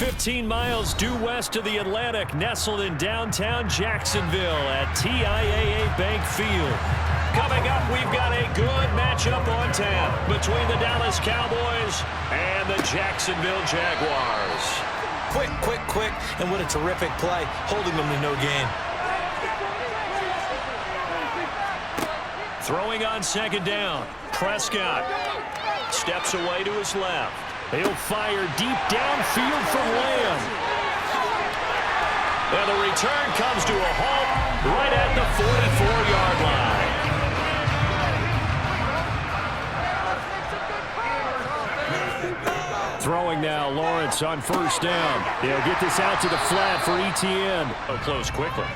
15 miles due west of the Atlantic, nestled in downtown Jacksonville at TIAA Bank Field. Coming up, we've got a good matchup on tap between the Dallas Cowboys and the Jacksonville Jaguars. Quick, and what a terrific play, holding them to no gain. Throwing on second down, Prescott steps away to his left. He'll fire deep downfield from Lamb. And the return comes to a halt right at the 44-yard line. Throwing now, Lawrence on first down. He'll get this out to the flat for Etienne. Oh, close quickly.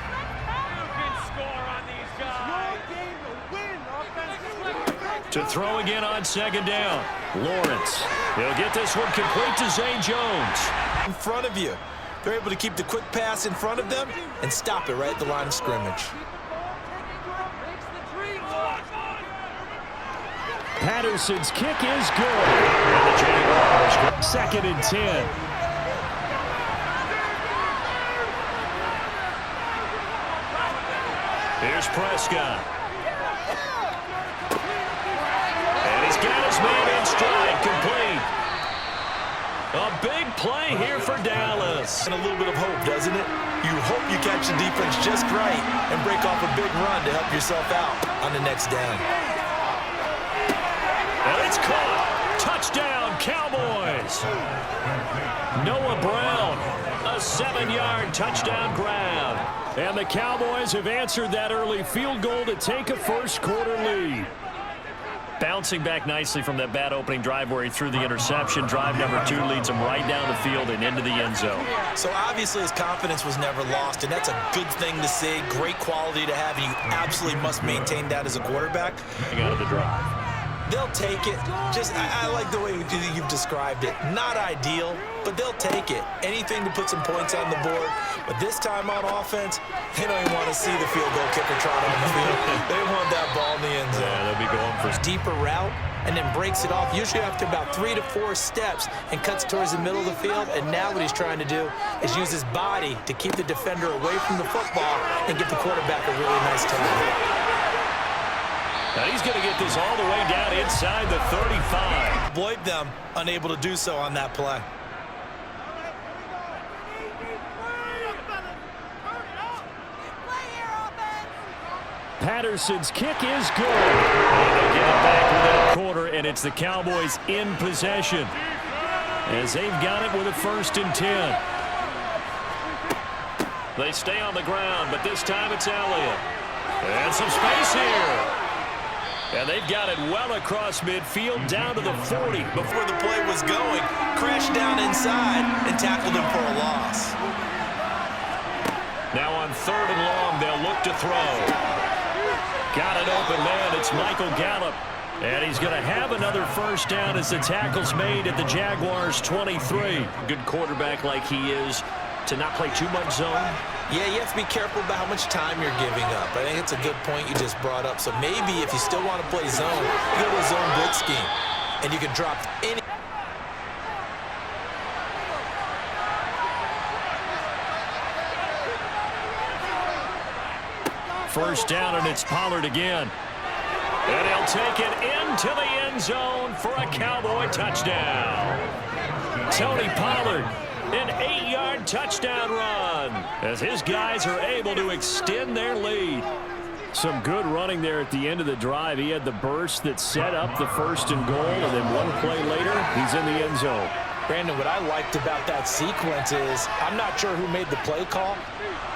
To throw again on second down. Lawrence. He'll get this one complete to Zay Jones. In front of you. They're able to keep the quick pass in front of them and stop it right at the line of scrimmage. Patterson's kick is good. And the Jaguars, 2nd and 10. Here's Prescott. And he's got his man in stride, complete. A big play here for Dallas. And a little bit of hope, doesn't it? You hope you catch the defense just right and break off a big run to help yourself out on the next down. And it's caught. Touchdown, Cowboys. Noah Brown, a 7-yard touchdown grab. And the Cowboys have answered that early field goal to take a first-quarter lead. Bouncing back nicely from that bad opening drive where he threw the interception. Drive number 2 leads him right down the field and into the end zone. So obviously his confidence was never lost, and that's a good thing to see. Great quality to have, and you absolutely must maintain that as a quarterback. Out of the drive. They'll take it. I like the way you've described it. Not ideal, but they'll take it. Anything to put some points on the board. But this time on offense, they don't even want to see the field goal kicker trot on the field. They want that ball in the end zone. Yeah, they'll be going for a deeper route and then breaks it off, usually after about 3 to 4 steps, and cuts towards the middle of the field. And now what he's trying to do is use his body to keep the defender away from the football and give the quarterback a really nice time. Now he's going to get this all the way down inside the 35. Avoid them, unable to do so on that play. Patterson's kick is good. And they get it back within a quarter, and it's the Cowboys in possession as they've got it with a 1st and 10. They stay on the ground, but this time it's Elliott. And some space here. And they've got it well across midfield down to the 40. Before the play was going, crashed down inside and tackled him for a loss. Now on 3rd and long, they'll look to throw. Got an open man. It's Michael Gallup. And he's going to have another first down as the tackle's made at the Jaguars' 23. Good quarterback like he is to not play too much zone. Yeah, you have to be careful about how much time you're giving up. I think it's a good point you just brought up. So maybe if you still want to play zone, you go to a zone blitz scheme, and you can drop any. First down, and it's Pollard again. And he'll take it into the end zone for a Cowboy touchdown. Tony Pollard. An 8-yard touchdown run as his guys are able to extend their lead. Some good running there at the end of the drive. He had the burst that set up the 1st and goal, and then one play later, he's in the end zone. Brandon, what I liked about that sequence is I'm not sure who made the play call,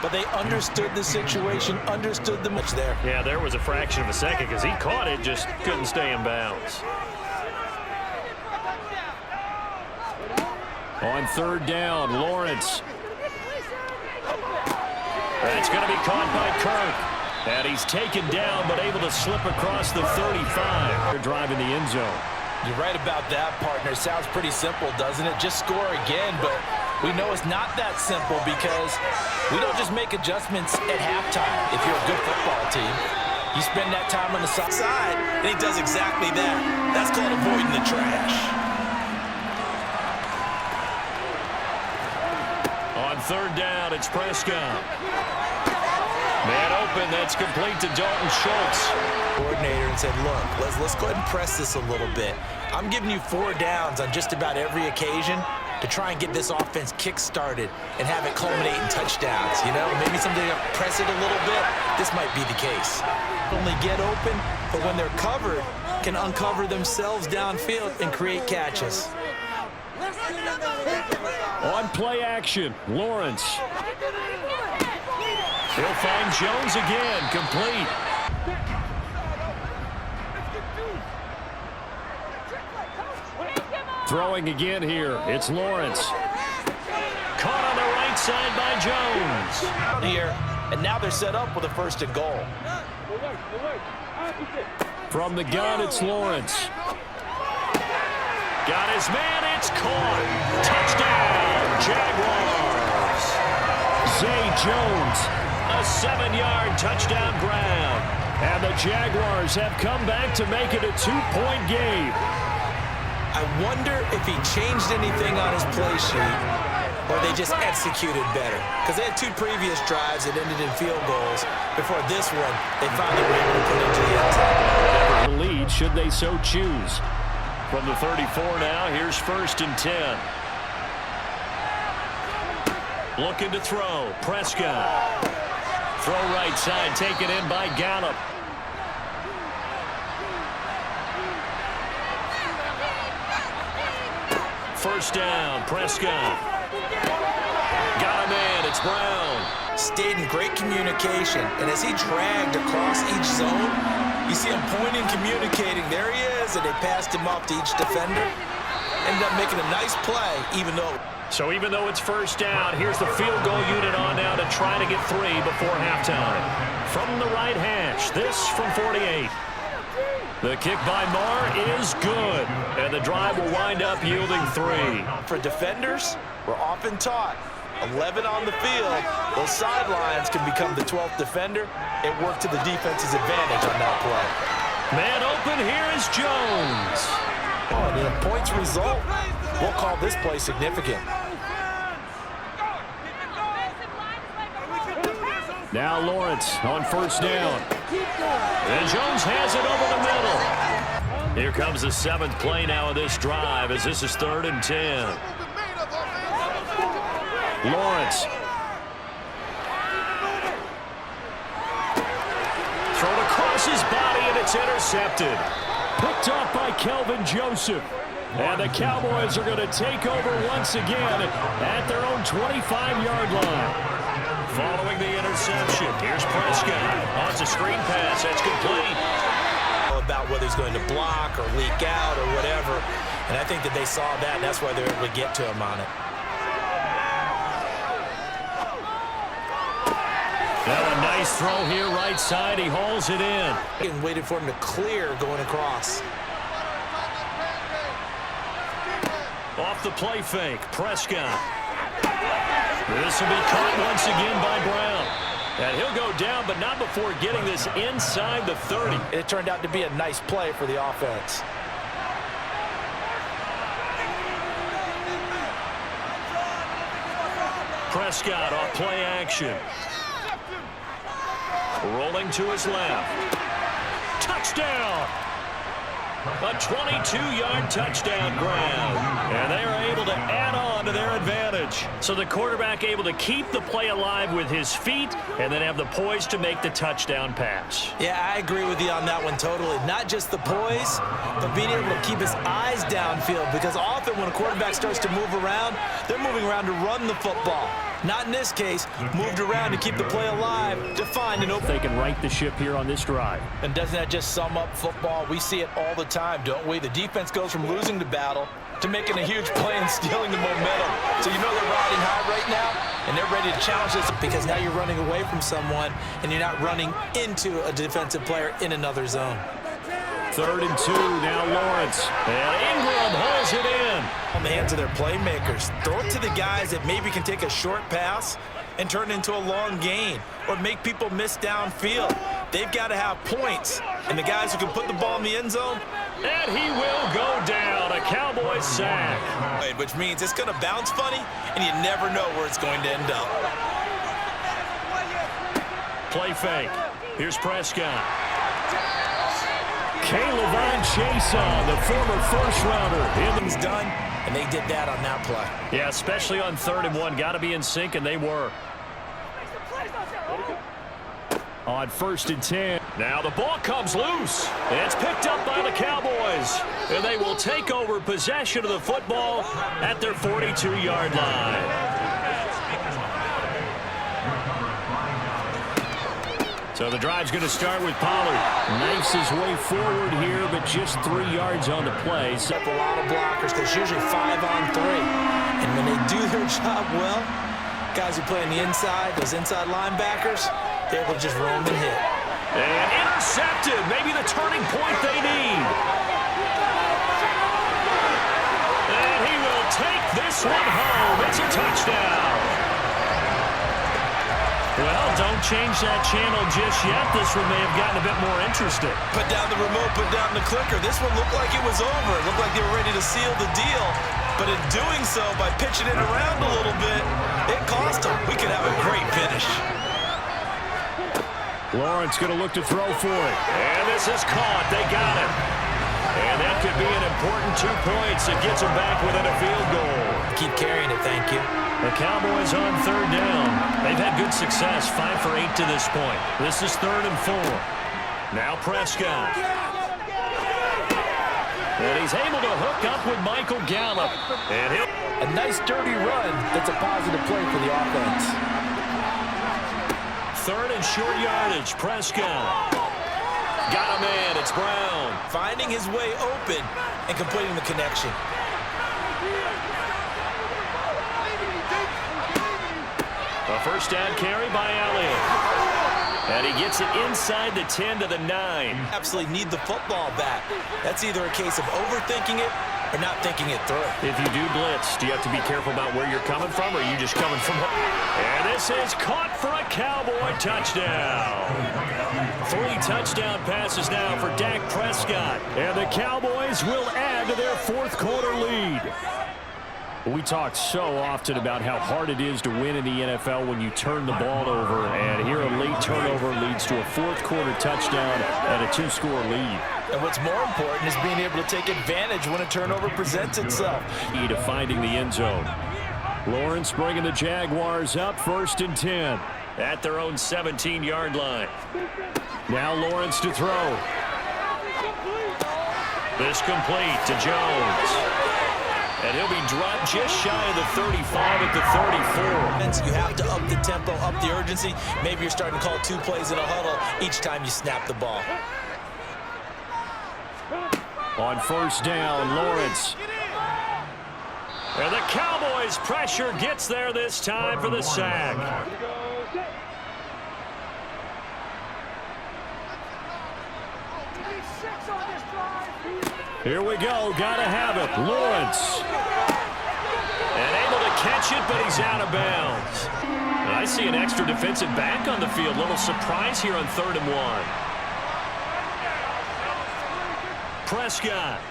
but they understood the situation, understood the match there. Yeah, there was a fraction of a second because he caught it, just couldn't stay in bounds. On 3rd down, Lawrence. That's going to be caught by Kirk. And he's taken down, but able to slip across the 35. They're driving the end zone. You're right about that, partner. Sounds pretty simple, doesn't it? Just score again, but we know it's not that simple because we don't just make adjustments at halftime if you're a good football team. You spend that time on the side, and he does exactly that. That's called avoiding the trash. On third down, it's Prescott. Man open, that's complete to Dalton Schultz. Coordinator and said, look, let's go ahead and press this a little bit. I'm giving you 4 downs on just about every occasion to try and get this offense kick-started and have it culminate in touchdowns. You know, maybe something to press it a little bit. This might be the case. Only get open, but when they're covered, can uncover themselves downfield and create catches. On play action, Lawrence. He'll find Jones again, complete. Throwing again here, it's Lawrence. Caught on the right side by Jones. Here, and now they're set up with a 1st and goal. From the gun, it's Lawrence. Got his man, it's caught. Touchdown, Jaguars. Zay Jones, a 7-yard touchdown grab. And the Jaguars have come back to make it a 2-point game. I wonder if he changed anything on his play sheet or they just executed better. Because they had 2 previous drives that ended in field goals. Before this one, they finally were able to put into the end zone. The lead, should they so choose. From the 34 now, here's 1st and 10. Looking to throw, Prescott. Throw right side, taken in by Gallup. First down, Prescott. Got a man, it's Brown. Stayed in great communication, and as he dragged across each zone, you see him pointing, communicating. There he is, and they passed him off to each defender. Ended up making a nice play, even though it's 1st down, here's the field goal unit on now to try to get 3 before halftime. From the right hash, this from 48. The kick by Marr is good, and the drive will wind up yielding 3. For defenders, we're often taught 11 on the field. Those sidelines can become the 12th defender. It worked to the defense's advantage on that play. Man open, here is Jones. Oh, and the points result, we'll call this play significant. Now Lawrence on 1st down. And Jones has it over the middle. Here comes the 7th play now of this drive as this is 3rd and 10. Lawrence. Thrown across his body and it's intercepted. Picked off by Kelvin Joseph. And the Cowboys are going to take over once again at their own 25-yard line. Following the interception, here's Prescott. On a screen pass, that's complete. About whether he's going to block or leak out or whatever. And I think that they saw that, and that's why they were able to get to him on it. Now a nice throw here, right side. He hauls it in. And waited for him to clear going across. Off the play fake, Prescott. This will be caught once again by Brown. And he'll go down, but not before getting this inside the 30. It turned out to be a nice play for the offense. Prescott off play action. Rolling to his left. Touchdown! A 22-yard touchdown grab. And they are able to add on to their advantage. So the quarterback able to keep the play alive with his feet and then have the poise to make the touchdown pass. Yeah, I agree with you on that one totally. Not just the poise, but being able to keep his eyes downfield. Because often when a quarterback starts to move around, they're moving around to run the football. Not in this case, moved around to keep the play alive, to find an open. They can right the ship here on this drive. And doesn't that just sum up football? We see it all the time, don't we? The defense goes from losing the battle to making a huge play and stealing the momentum. So you know they're riding high right now, and they're ready to challenge this because now you're running away from someone and you're not running into a defensive player in another zone. 3rd and 2, now Lawrence. And Ingram hauls it in. On the hands of their playmakers. Throw it to the guys that maybe can take a short pass and turn it into a long gain or make people miss downfield. They've got to have points. And the guys who can put the ball in the end zone, And he will go down. A Cowboys sack. Which means it's going to bounce funny, and you never know where it's going to end up. Play fake. Here's Prescott. Caleb Chase on, the former first-rounder. He's done, and they did that on that play. Yeah, especially on 3rd and 1. Got to be in sync, and they were. On 1st and 10. Now the ball comes loose. It's picked up by the Cowboys. And they will take over possession of the football at their 42-yard line. So the drive's going to start with Pollard. Knifes his way forward here, but just 3 yards on the play. Up a lot of blockers because usually 5 on 3. And when they do their job well, guys who play on the inside, those inside linebackers, they're able to just roam and hit. And intercepted. Maybe the turning point they need. And he will take this one home. It's a touchdown. Well, don't change that channel just yet. This one may have gotten a bit more interesting. Put down the remote, put down the clicker. This one looked like it was over. It looked like they were ready to seal the deal. But in doing so, by pitching it around a little bit, it cost them. We could have a great finish. Lawrence going to look to throw for it. And this is caught. They got it. And that could be an important 2 points. It gets them back within a field goal. Keep carrying it, thank you. The Cowboys on 3rd down. They've had good success, 5 for 8 to this point. This is 3rd and 4. Now Prescott. And he's able to hook up with Michael Gallup. And he'll... A nice dirty run that's a positive play for the offense. 3rd and short yardage. Prescott. Got a man. It's Brown. Finding his way open and completing the connection. A first down carry by Elliott. And he gets it inside the 10 to the 9. Absolutely need the football back. That's either a case of overthinking it or not thinking it through. If you do blitz, do you have to be careful about where you're coming from, or are you just coming from home? And this is caught for a Cowboy touchdown. 3 touchdown passes now for Dak Prescott. And the Cowboys will add to their 4th quarter lead. We talk so often about how hard it is to win in the NFL when you turn the ball over, and here a late turnover leads to a 4th quarter touchdown and a 2-score lead. And what's more important is being able to take advantage when a turnover presents itself. Key to finding the end zone. Lawrence bringing the Jaguars up, 1st and 10 at their own 17-yard line. Now Lawrence to throw. This complete to Jones. And he'll be dropped just shy of the 35 at the 34. You have to up the tempo, up the urgency. Maybe you're starting to call 2 plays in a huddle each time you snap the ball. On 1st down, Lawrence. And the Cowboys' pressure gets there this time for the sack. Here we go. Gotta have it. Lawrence. And able to catch it, but he's out of bounds. And I see an extra defensive back on the field. Little surprise here on 3rd and 1. Prescott.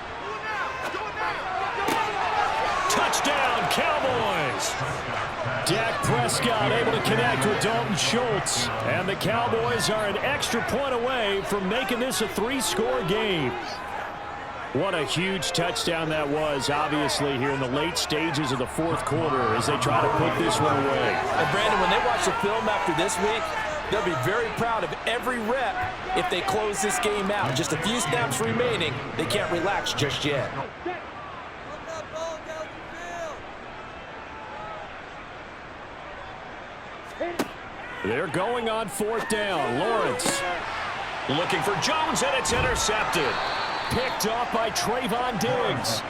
Touchdown, Cowboys. Dak Prescott able to connect with Dalton Schultz. And the Cowboys are an extra point away from making this a 3-score game. What a huge touchdown that was, obviously, here in the late stages of the 4th quarter as they try to put this one away. And, Brandon, when they watch the film after this week, they'll be very proud of every rep if they close this game out. Just a few snaps remaining. They can't relax just yet. They're going on 4th down. Lawrence looking for Jones, and it's intercepted. Picked off by Trayvon Diggs.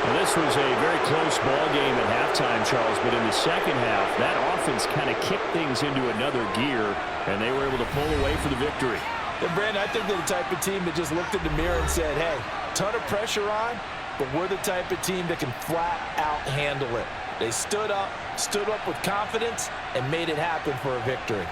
Well, this was a very close ball game at halftime, Charles, but in the second half, that offense kind of kicked things into another gear, and they were able to pull away for the victory. And Brandon, I think they're the type of team that just looked in the mirror and said, hey, ton of pressure on, but we're the type of team that can flat out handle it. They stood up with confidence, and made it happen for a victory.